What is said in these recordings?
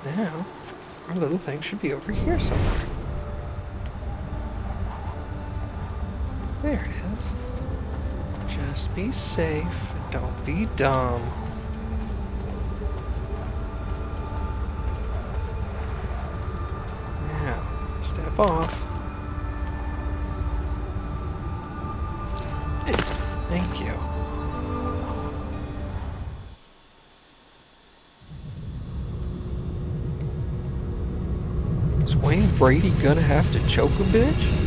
Now, our little thing should be over here somewhere. There it is. Just be safe and don't be dumb. Now, step off. Thank you. Is Wayne Brady gonna have to choke a bitch?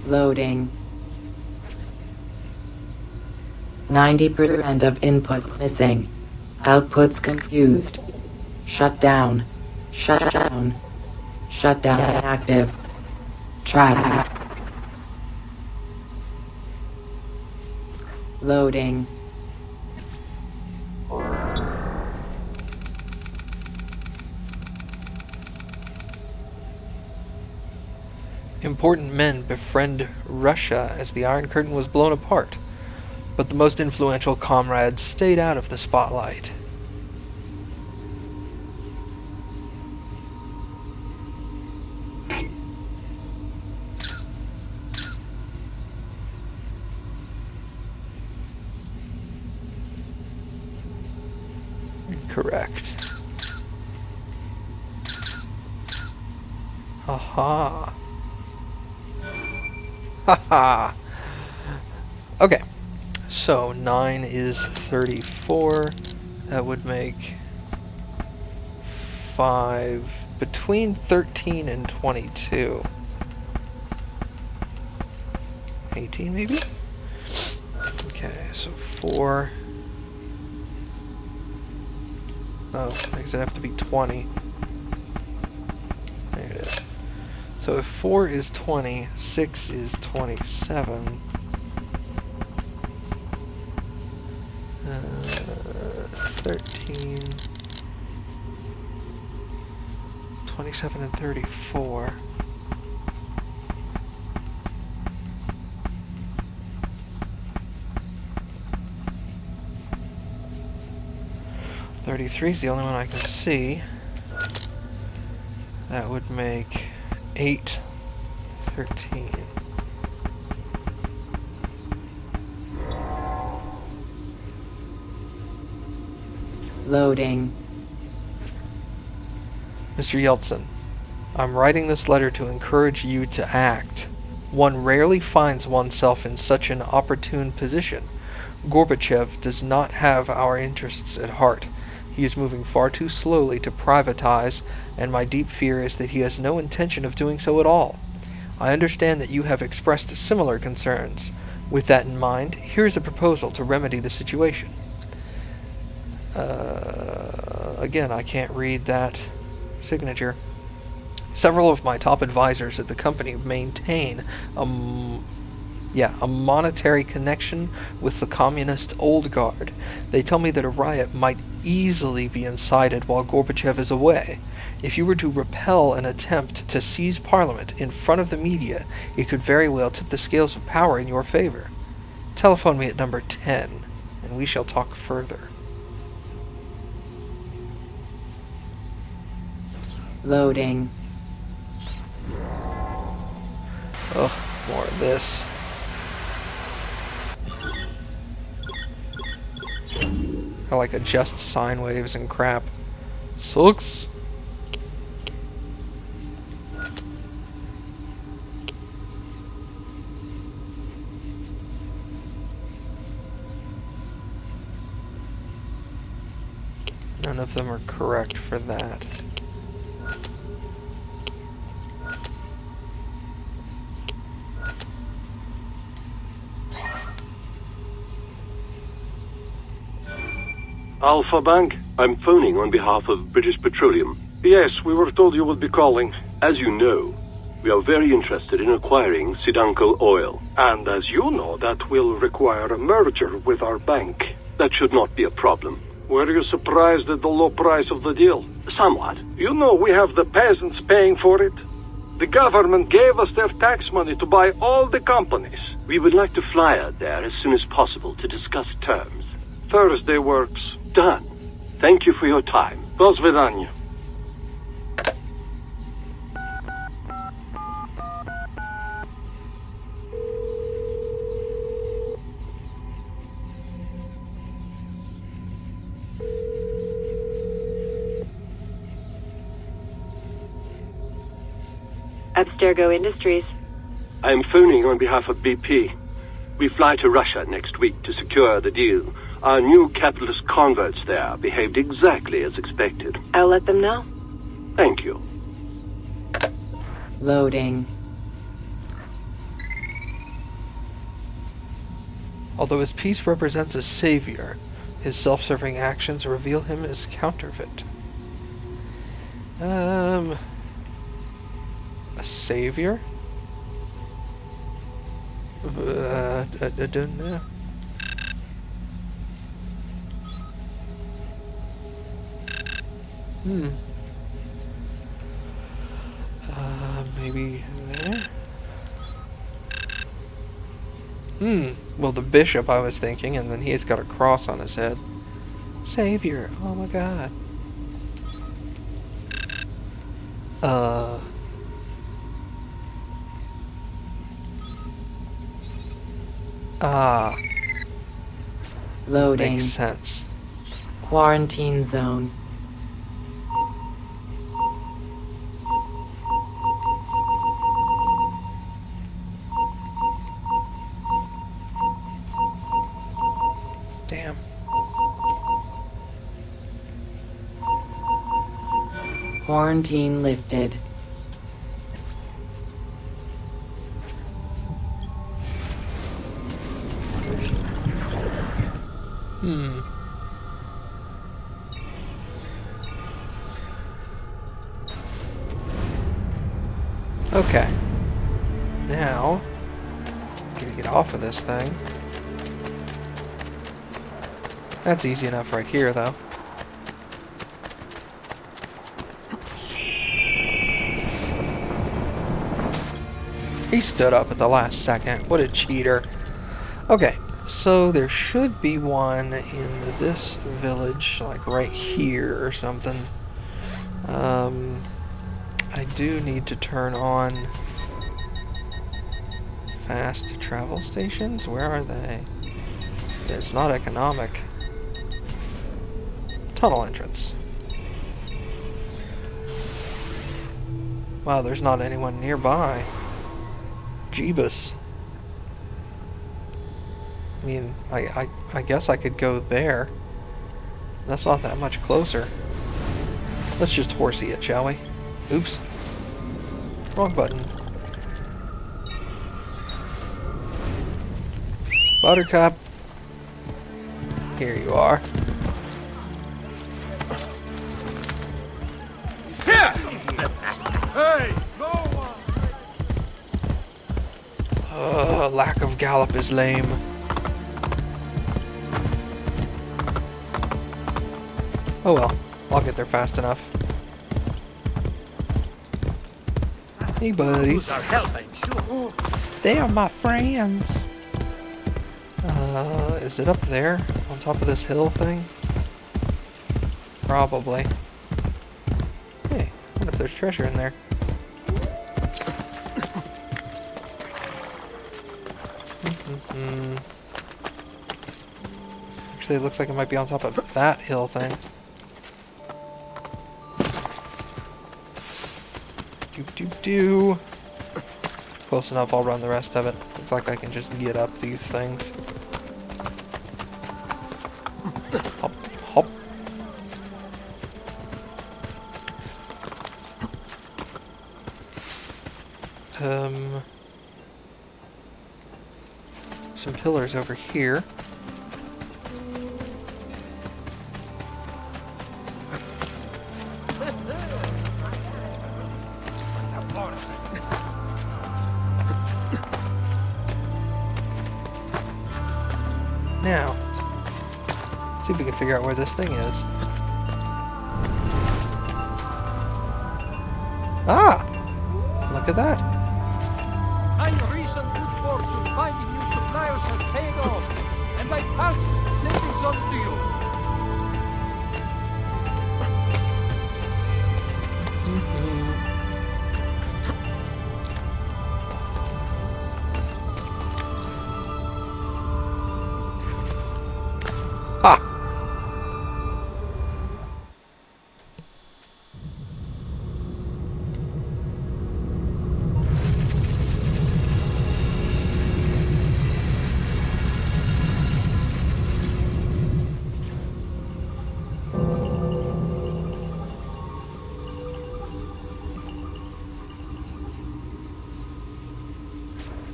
Loading. 90% of input missing. Outputs confused. Shut down. Shut down. Shut down active. Track. Loading. Important men befriend Russia as the Iron Curtain was blown apart, but the most influential comrades stayed out of the spotlight. Correct. Aha. Haha. Okay. So 9 is 34. That would make 5 between 13 and 22. 18 maybe? Okay, so 4. Oh, makes it have to be 20. There it is. So if 4 is 20, 6 is 27. 13, 27 and 34. $33 is the only one I can see. That would make 8, 13. Loading. Mr. Yeltsin, I'm writing this letter to encourage you to act. One rarely finds oneself in such an opportune position. Gorbachev does not have our interests at heart. He is moving far too slowly to privatize, and my deep fear is that he has no intention of doing so at all. I understand that you have expressed similar concerns. With that in mind, here is a proposal to remedy the situation. Again, I can't read that signature. Several of my top advisors at the company maintain a monetary connection with the communist old guard. They tell me that a riot might easily be incited while Gorbachev is away. If you were to repel an attempt to seize Parliament in front of the media, it could very well tip the scales of power in your favor. Telephone me at number 10, and we shall talk further. Loading. Ugh, more of this. I like adjust sine waves and crap. Sucks. None of them are correct for that. Alpha Bank, I'm phoning on behalf of British Petroleum. Yes, we were told you would be calling. As you know, we are very interested in acquiring Sidanko oil. And as you know, that will require a merger with our bank. That should not be a problem. Were you surprised at the low price of the deal? Somewhat. You know we have the peasants paying for it. The government gave us their tax money to buy all the companies. We would like to fly out there as soon as possible to discuss terms. Thursday works. Done. Thank you for your time. До свидания. Abstergo Industries. I am phoning on behalf of BP. We fly to Russia next week to secure the deal. Our new capitalist converts there behaved exactly as expected. I'll let them know. Thank you. Loading. Although his piece represents a savior, his self-serving actions reveal him as counterfeit. A savior? I don't know. Maybe there? Well, the bishop I was thinking, and then he's got a cross on his head. Savior, oh my god. Loading. Makes sense. Quarantine zone. Damn. Quarantine lifted. Okay. Now, gotta get off of this thing. That's easy enough right here, though. He stood up at the last second. What a cheater. Okay, so there should be one in this village, like right here or something. I do need to turn on fast travel stations. Where are they? It's not economic. Tunnel entrance. Wow, there's not anyone nearby. Jeebus. I mean, I guess I could go there. That's not that much closer. Let's just horsey it, shall we? Oops. Wrong button. Buttercup. Here you are. Here! Hey, no one! Lack of gallop is lame. Oh well, I'll get there fast enough. Hey buddies. Our help, I'm sure. They are my friends. Is it up there? On top of this hill thing? Probably. Hey, I wonder if there's treasure in there. Actually, it looks like it might be on top of that hill thing. Do. Close enough, I'll run the rest of it. Looks like I can just get up these things. Hop, hop. Some pillars over here. Now, See if we can figure out where this thing is. Ah! Look at that. My recent good fortune finding new suppliers has paid off, and my past savings on to you. Ha!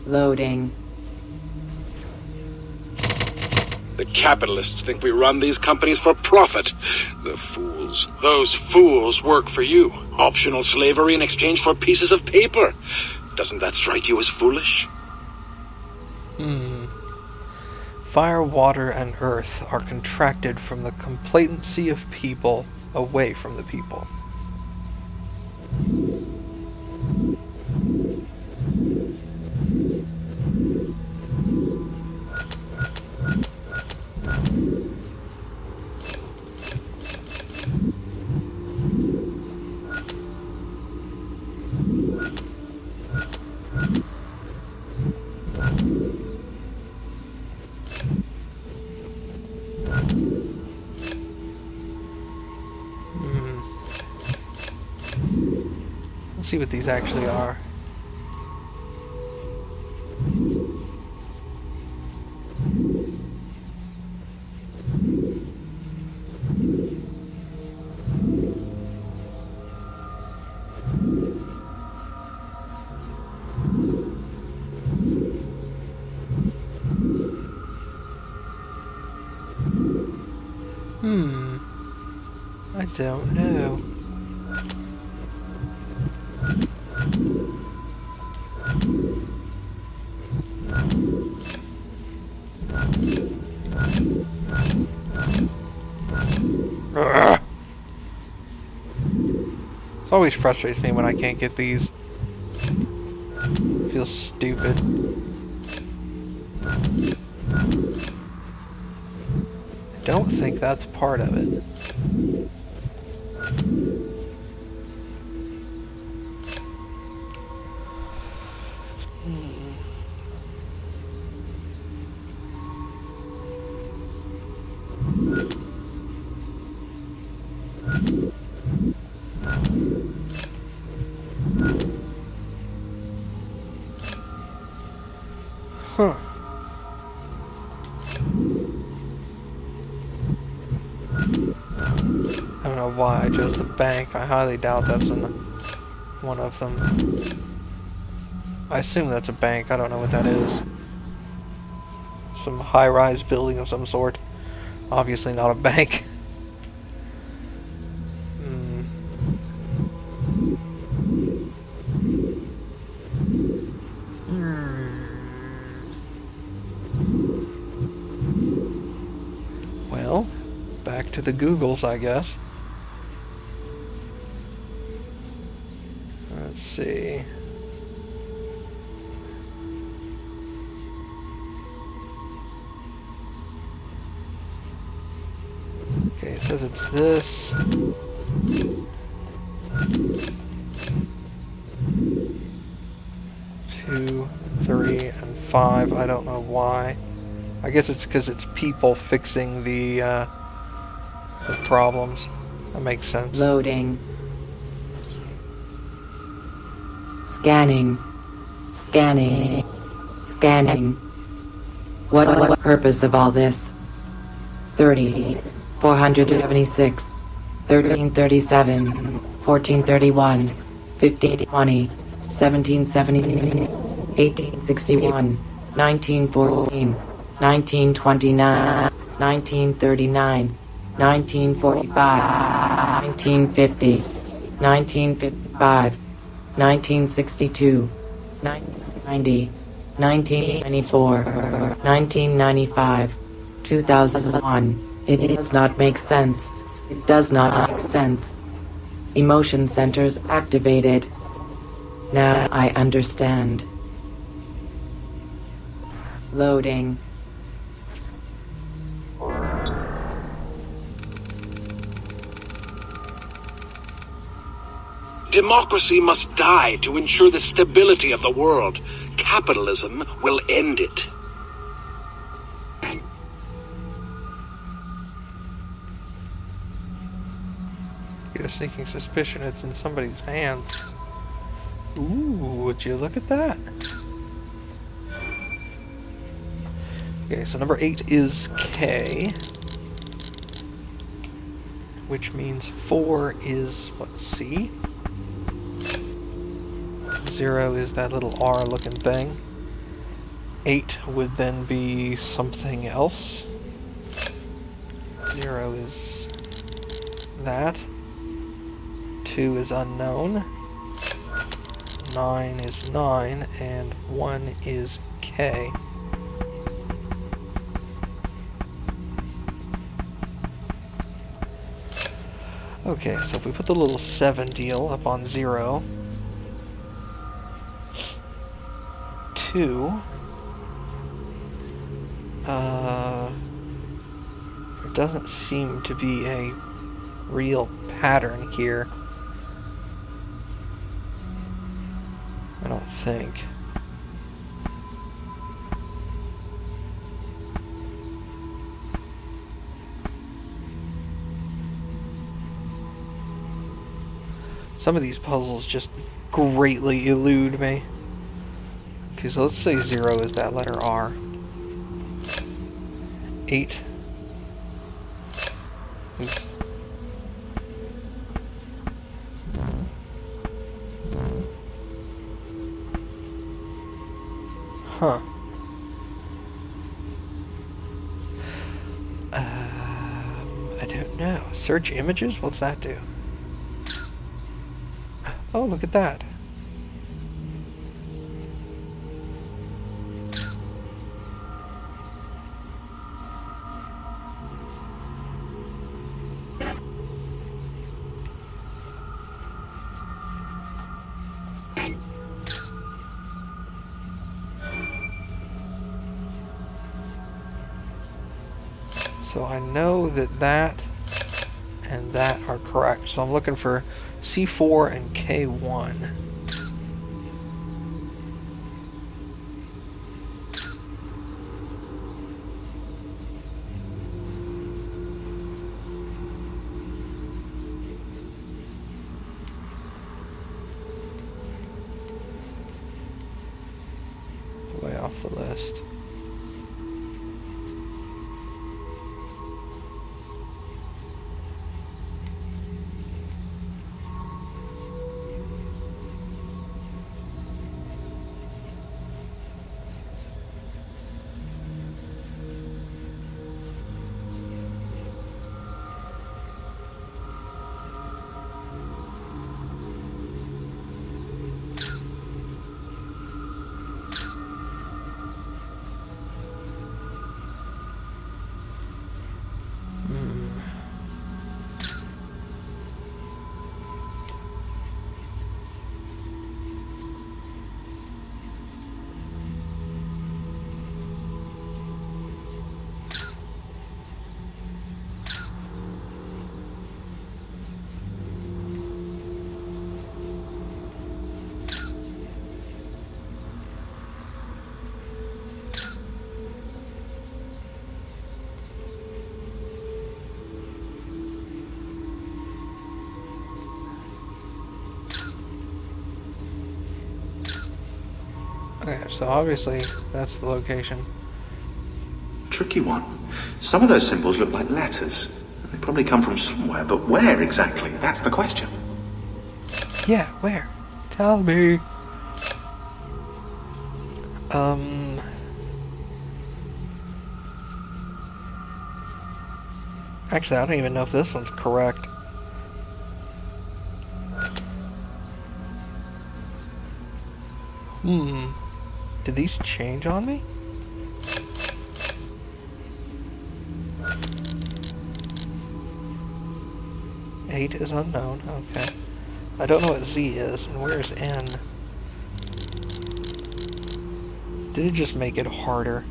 Loading. The capitalists think we run these companies for profit. The fools. Those fools work for you. Optional slavery in exchange for pieces of paper. Doesn't that strike you as foolish? Fire, water, and earth are contracted from the complacency of people away from the people. Let's see what these actually are. I don't know. It always frustrates me when I can't get these. Feels stupid. I don't think that's part of it. Huh. I don't know why I chose the bank. I highly doubt that's in one of them. I assume that's a bank. I don't know what that is. Some high-rise building of some sort. Obviously not a bank. Well, back to the Googles, I guess. Let's see. Okay, it says it's this. 2, 3, and 5. I don't know why. I guess it's because it's people fixing the problems. That makes sense. Loading. Scanning. Scanning. Scanning. What purpose of all this? 30. 476. 1337. 1431. 1520. 1770. 1861. 1914. 1929, 1939, 1945, 1950, 1955, 1962, 1990, 1994, 1995, 2001, It does not make sense. It does not make sense. Emotion centers activated. Now I understand. Loading. Democracy must die to ensure the stability of the world. Capitalism will end it. Get a sneaking suspicion it's in somebody's hands. Ooh, would you look at that? Okay, so number 8 is K. Which means 4 is, what, C? 0 is that little R looking thing. 8 would then be something else. 0 is that. 2 is unknown. 9 is 9, and 1 is K. Okay, so if we put the little 7 deal up on 0, 2, there doesn't seem to be a real pattern here. I don't think. Some of these puzzles just greatly elude me. Okay, so let's say 0 is that letter R. 8 is... Huh. I don't know. Search images? What's that do? Oh, look at that. So I know that that and that are correct. So I'm looking for C4 and K1. Way off the list. Okay, so obviously that's the location. Tricky one. Some of those symbols look like letters. They probably come from somewhere, but where exactly? That's the question. Yeah, where? Tell me. Actually, I don't even know if this one's correct. Did these change on me? 8 is unknown. Okay. I don't know what Z is, and where's N? Did it just make it harder?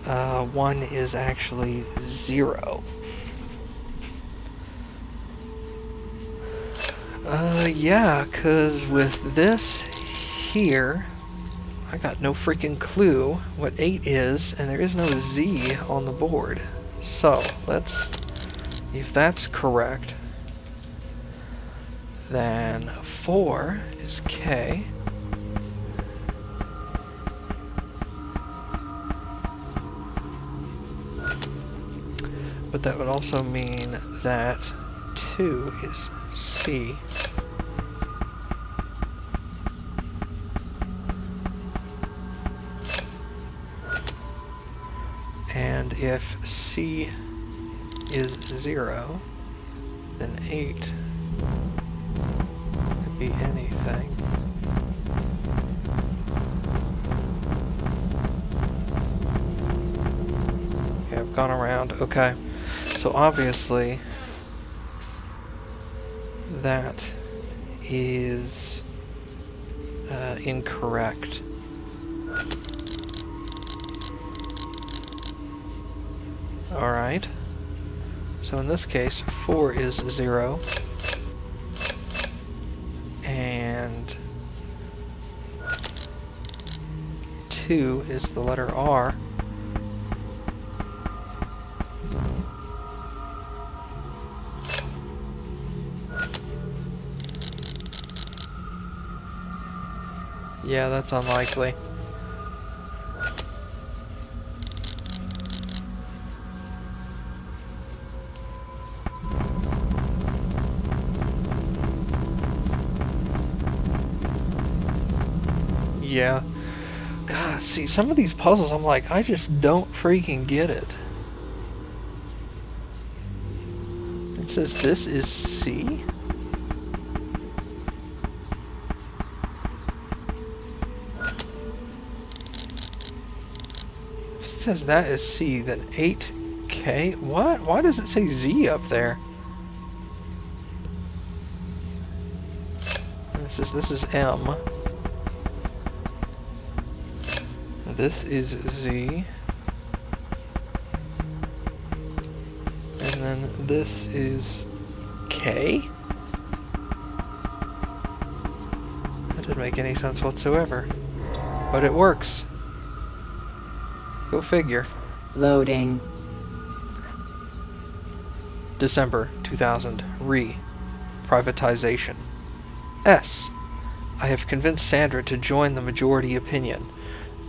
1 is actually 0. Yeah, because with this here, I got no freaking clue what 8 is, and there is no Z on the board. So, let's, if that's correct, then 4 is K. But that would also mean that 2 is C. And if C is 0, then 8 could be anything. Okay, I've gone around. Okay. So obviously, that is incorrect. Alright. So in this case, 4 is 0. And 2 is the letter R. Yeah, that's unlikely. Yeah. God, see, some of these puzzles, I'm like, I just don't freaking get it. It says this is C? It says that is C, then 8K? What? Why does it say Z up there? And it says this is M. This is Z. And then this is K? That didn't make any sense whatsoever. But it works. Go figure. Loading. December 2000. Privatization. S. I have convinced Sandra to join the majority opinion.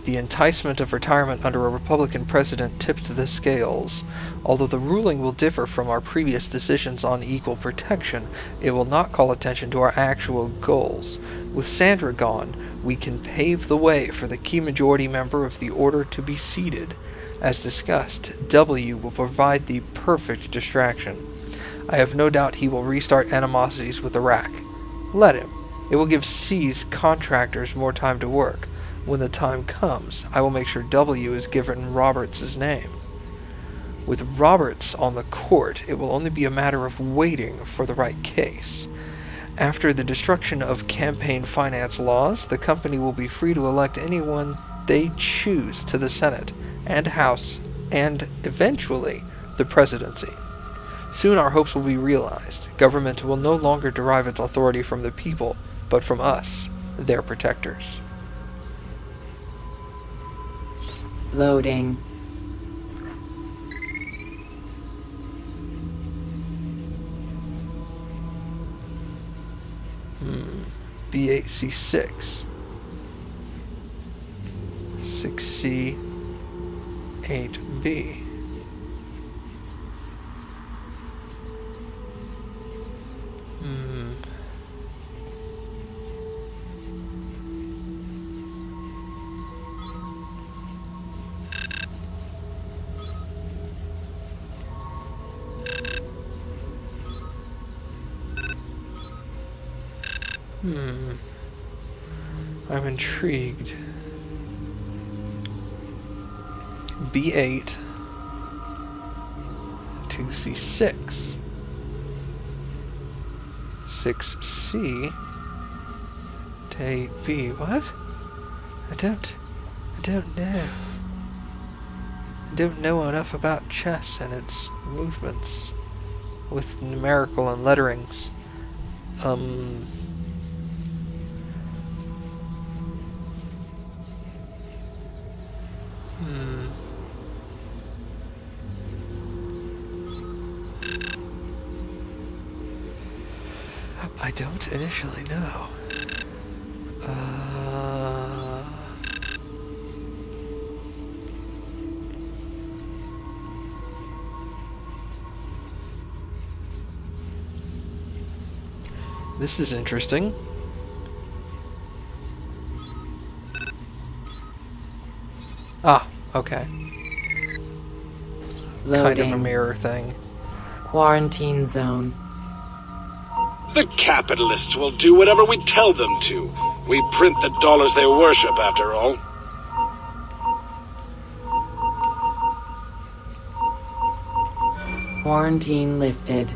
The enticement of retirement under a Republican president tipped the scales. Although the ruling will differ from our previous decisions on equal protection, it will not call attention to our actual goals. With Sandra gone, we can pave the way for the key majority member of the order to be seated. As discussed, W will provide the perfect distraction. I have no doubt he will restart animosities with Iraq. Let him. It will give C's contractors more time to work. When the time comes, I will make sure W is given Roberts' name. With Roberts on the court, it will only be a matter of waiting for the right case. After the destruction of campaign finance laws, the company will be free to elect anyone they choose to the Senate and House, and eventually the presidency. Soon our hopes will be realized. Government will no longer derive its authority from the people, but from us, their protectors. Loading. B8, C6. 6C, 8B. I'm intrigued. B8 to C6. 6C to 8B. What? I don't know. I don't know enough about chess and its movements with numerical and letterings. I don't initially know. This is interesting. Ah, okay. Loading. Kind of a mirror thing. Quarantine zone. The capitalists will do whatever we tell them to. We print the dollars they worship, after all. Quarantine lifted.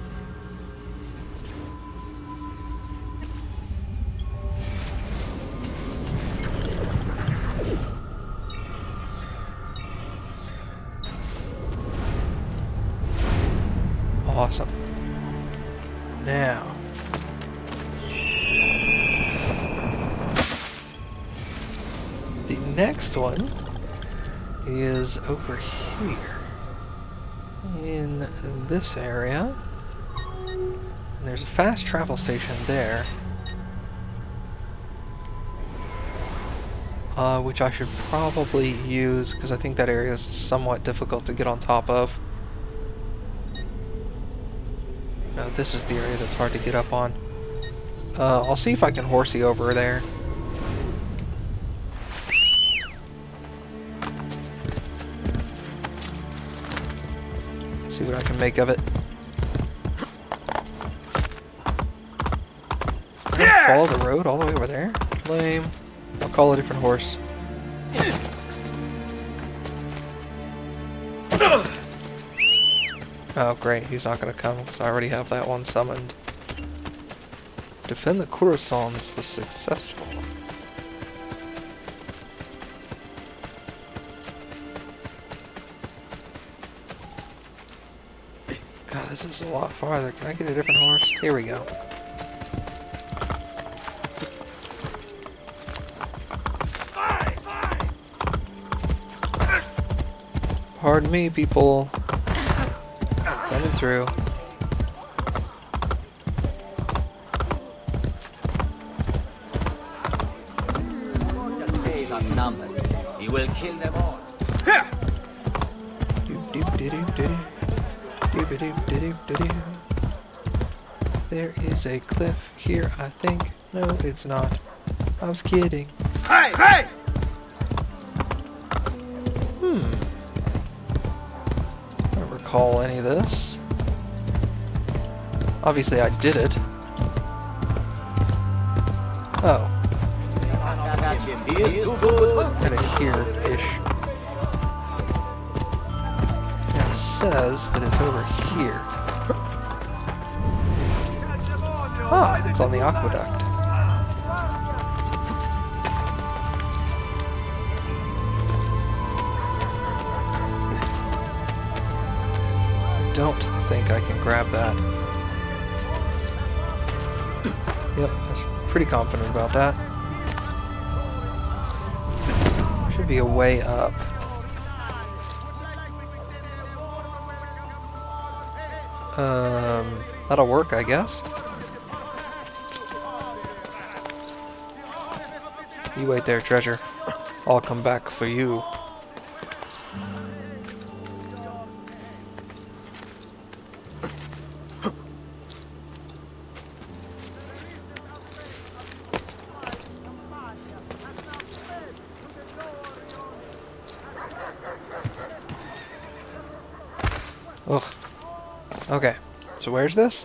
Awesome. Now. The next one is over here. In this area. And there's a fast travel station there. Which I should probably use because I think that area is somewhat difficult to get on top of. No, this is the area that's hard to get up on. I'll see if I can horsey over there. See what I can make of it. Follow the road all the way over there? Lame. I'll call a different horse. Oh great, he's not gonna come because I already have that one summoned. Defend the Coruscands was successful. God, this is a lot farther. Can I get a different horse? Here we go. Pardon me, people. Coming through. Days are numbered. He will kill them all. There is a cliff here, I think. No, it's not. I was kidding. Hey! Hey! I don't recall any of this. Obviously I did it. Oh. He is too good. Kinda here-ish. And it says that it's over here. Ah, it's on the aqueduct. I don't think I can grab that. Yep, I'm pretty confident about that. Should be a way up. That'll work, I guess. You wait there, treasure. I'll come back for you. Ugh. Okay, so where's this?